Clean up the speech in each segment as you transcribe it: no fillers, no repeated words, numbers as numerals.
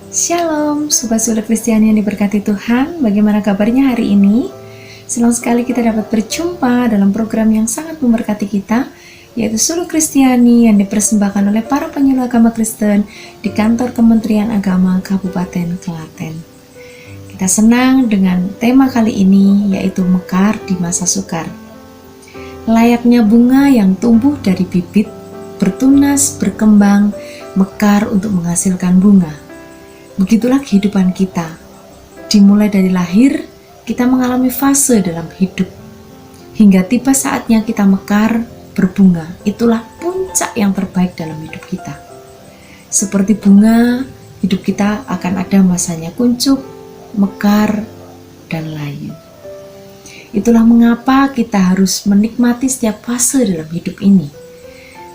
Shalom, Sobat Sule Kristiani yang diberkati Tuhan. Bagaimana kabarnya hari ini? Senang sekali kita dapat berjumpa dalam program yang sangat memberkati kita, yaitu Sule Kristiani yang dipersembahkan oleh para penyuluh agama Kristen di kantor Kementerian Agama Kabupaten Klaten. Kita senang dengan tema kali ini, yaitu mekar di masa sukar. Layaknya bunga yang tumbuh dari bibit, bertunas, berkembang, mekar untuk menghasilkan bunga. Begitulah kehidupan kita. Dimulai dari lahir, kita mengalami fase dalam hidup. Hingga tiba saatnya kita mekar, berbunga. Itulah puncak yang terbaik dalam hidup kita. Seperti bunga, hidup kita akan ada masanya kuncup, mekar, dan layu. Itulah mengapa kita harus menikmati setiap fase dalam hidup ini.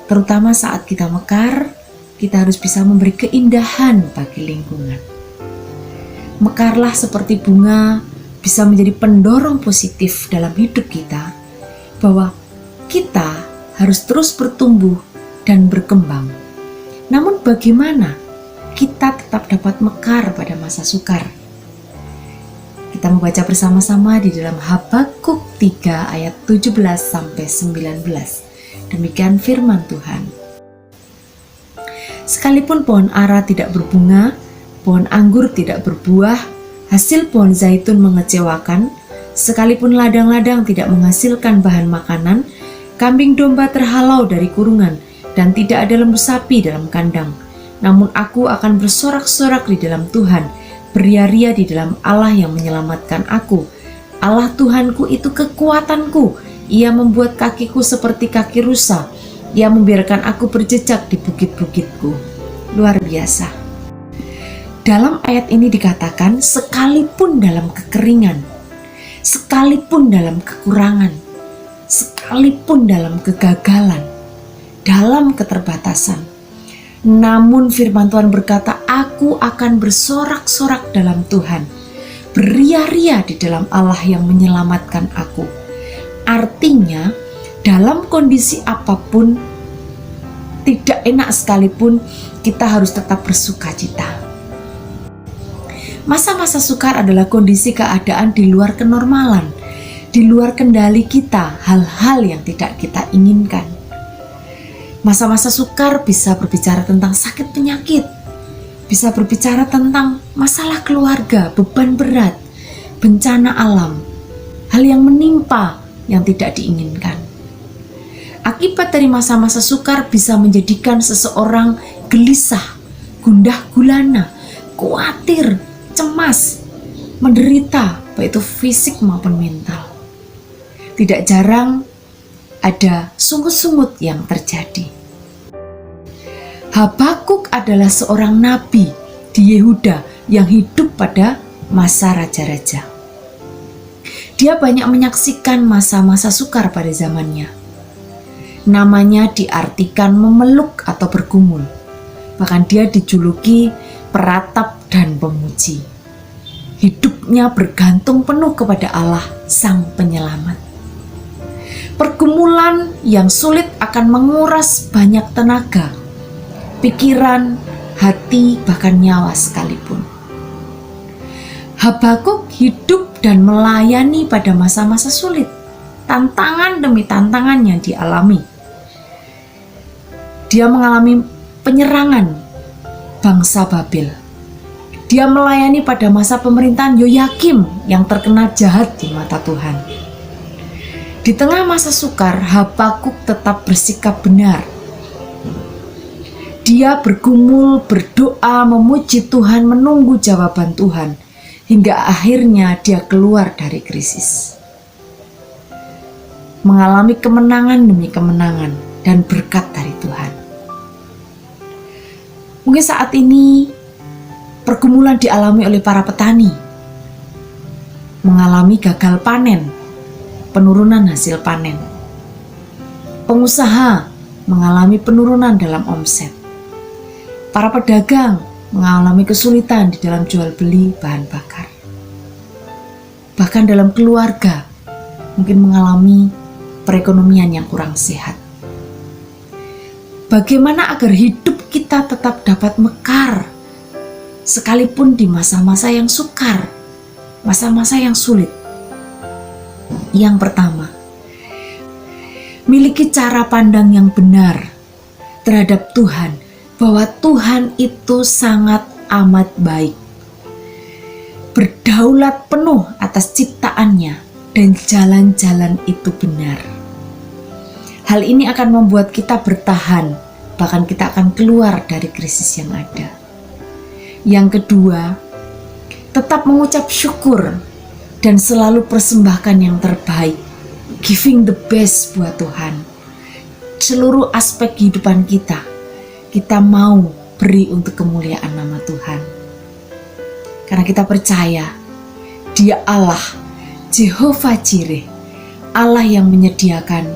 Terutama saat kita mekar, kita harus bisa memberi keindahan bagi lingkungan. Mekarlah seperti bunga bisa menjadi pendorong positif dalam hidup kita, bahwa kita harus terus bertumbuh dan berkembang. Namun bagaimana kita tetap dapat mekar pada masa sukar? Kita membaca bersama-sama di dalam Habakuk 3 ayat 17-19. Demikian firman Tuhan. Sekalipun pohon ara tidak berbunga, pohon anggur tidak berbuah, hasil pohon zaitun mengecewakan, sekalipun ladang-ladang tidak menghasilkan bahan makanan, kambing domba terhalau dari kurungan, dan tidak ada lembu sapi dalam kandang. Namun aku akan bersorak-sorak di dalam Tuhan, beria-ria di dalam Allah yang menyelamatkan aku. Allah Tuhanku itu kekuatanku, Ia membuat kakiku seperti kaki rusa. Ia membiarkan aku berjejak di bukit-bukitku. Luar biasa. Dalam ayat ini dikatakan, sekalipun dalam kekeringan, sekalipun dalam kekurangan, sekalipun dalam kegagalan, dalam keterbatasan, namun firman Tuhan berkata, aku akan bersorak-sorak dalam Tuhan, beria-ria di dalam Allah yang menyelamatkan aku. Artinya, dalam kondisi apapun, tidak enak sekalipun, kita harus tetap bersukacita. Masa-masa sukar adalah kondisi keadaan di luar kenormalan, di luar kendali kita, hal-hal yang tidak kita inginkan. Masa-masa sukar bisa berbicara tentang sakit penyakit, bisa berbicara tentang masalah keluarga, beban berat, bencana alam, hal yang menimpa yang tidak diinginkan. Akibat dari masa-masa sukar bisa menjadikan seseorang gelisah, gundah gulana, khawatir, cemas, menderita, baik itu fisik maupun mental. Tidak jarang ada sungut-sungut yang terjadi. Habakuk adalah seorang nabi di Yehuda yang hidup pada masa raja-raja. Dia banyak menyaksikan masa-masa sukar pada zamannya. Namanya diartikan memeluk atau bergumul. Bahkan dia dijuluki peratap dan pemuji. Hidupnya bergantung penuh kepada Allah, Sang Penyelamat. Pergumulan yang sulit akan menguras banyak tenaga, pikiran, hati, bahkan nyawa sekalipun. Habakuk hidup dan melayani pada masa-masa sulit. Tantangan demi tantangan yang dialami. Dia mengalami penyerangan bangsa Babel. Dia melayani pada masa pemerintahan Yoyakim yang terkenal jahat di mata Tuhan. Di tengah masa sukar, Habakuk tetap bersikap benar. Dia bergumul, berdoa, memuji Tuhan, menunggu jawaban Tuhan, hingga akhirnya dia keluar dari krisis. Mengalami kemenangan demi kemenangan dan berkat dari Tuhan. Mungkin saat ini pergumulan dialami oleh para petani, mengalami gagal panen, penurunan hasil panen. Pengusaha mengalami penurunan dalam omset. Para pedagang mengalami kesulitan di dalam jual beli bahan bakar. Bahkan dalam keluarga mungkin mengalami perekonomian yang kurang sehat. Bagaimana agar hidup kita tetap dapat mekar sekalipun di masa-masa yang sukar, masa-masa yang sulit. Yang pertama, miliki cara pandang yang benar terhadap Tuhan, bahwa Tuhan itu sangat amat baik, berdaulat penuh atas ciptaannya, dan jalan-jalan itu benar. Hal ini akan membuat kita bertahan, bahkan kita akan keluar dari krisis yang ada. Yang kedua, tetap mengucap syukur dan selalu persembahkan yang terbaik, giving the best buat Tuhan. Seluruh aspek kehidupan kita mau beri untuk kemuliaan nama Tuhan. Karena kita percaya Dia Allah, Jehovah Jireh, Allah yang menyediakan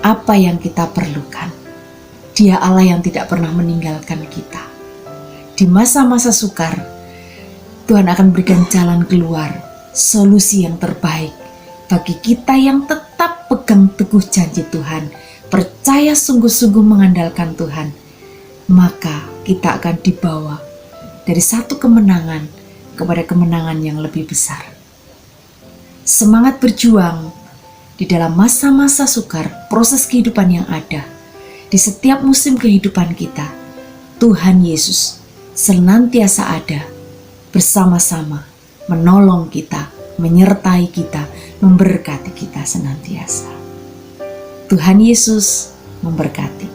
apa yang kita perlukan. Dia Allah yang tidak pernah meninggalkan kita. Di masa-masa sukar, Tuhan akan berikan jalan keluar, solusi yang terbaik bagi kita yang tetap pegang teguh janji Tuhan, percaya sungguh-sungguh mengandalkan Tuhan. Maka kita akan dibawa dari satu kemenangan kepada kemenangan yang lebih besar. Semangat berjuang di dalam masa-masa sukar, proses kehidupan yang ada, di setiap musim kehidupan kita. Tuhan Yesus senantiasa ada bersama-sama, menolong kita, menyertai kita, memberkati kita senantiasa. Tuhan Yesus memberkati.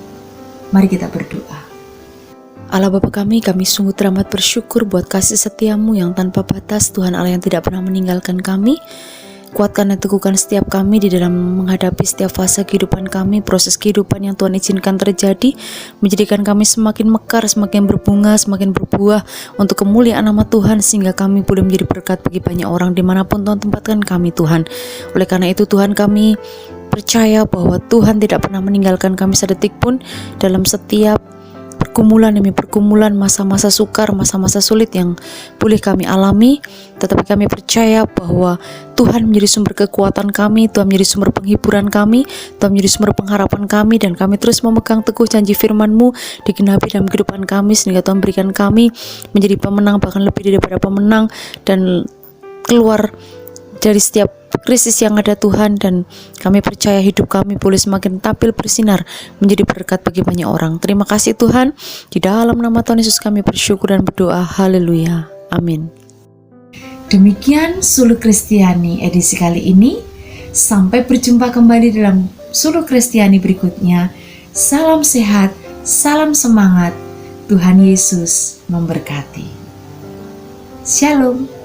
Mari kita berdoa. Allah Bapa kami sungguh teramat bersyukur buat kasih setiamu yang tanpa batas, Tuhan Allah yang tidak pernah meninggalkan kami. Kuatkan dan teguhkan setiap kami di dalam menghadapi setiap fase kehidupan kami, proses kehidupan yang Tuhan izinkan terjadi, menjadikan kami semakin mekar, semakin berbunga, semakin berbuah untuk kemuliaan nama Tuhan, sehingga kami boleh menjadi berkat bagi banyak orang dimanapun Tuhan tempatkan kami, Tuhan. Oleh karena itu Tuhan, kami percaya bahwa Tuhan tidak pernah meninggalkan kami sedetik pun dalam setiap pergumulan demi pergumulan, masa-masa sukar, masa-masa sulit yang boleh kami alami. Tetapi kami percaya bahwa Tuhan menjadi sumber kekuatan kami, Tuhan menjadi sumber penghiburan kami, Tuhan menjadi sumber pengharapan kami, dan kami terus memegang teguh janji firman-Mu digenapi dalam kehidupan kami, sehingga Tuhan berikan kami menjadi pemenang, bahkan lebih daripada pemenang, dan keluar dari setiap krisis yang ada Tuhan. Dan kami percaya hidup kami boleh semakin tampil bersinar, menjadi berkat bagi banyak orang. Terima kasih Tuhan, di dalam nama Tuhan Yesus kami bersyukur dan berdoa. Haleluya, amin. Demikian Suluk Kristiani edisi kali ini. Sampai berjumpa kembali dalam Suluk Kristiani berikutnya. Salam sehat, salam semangat. Tuhan Yesus memberkati. Shalom.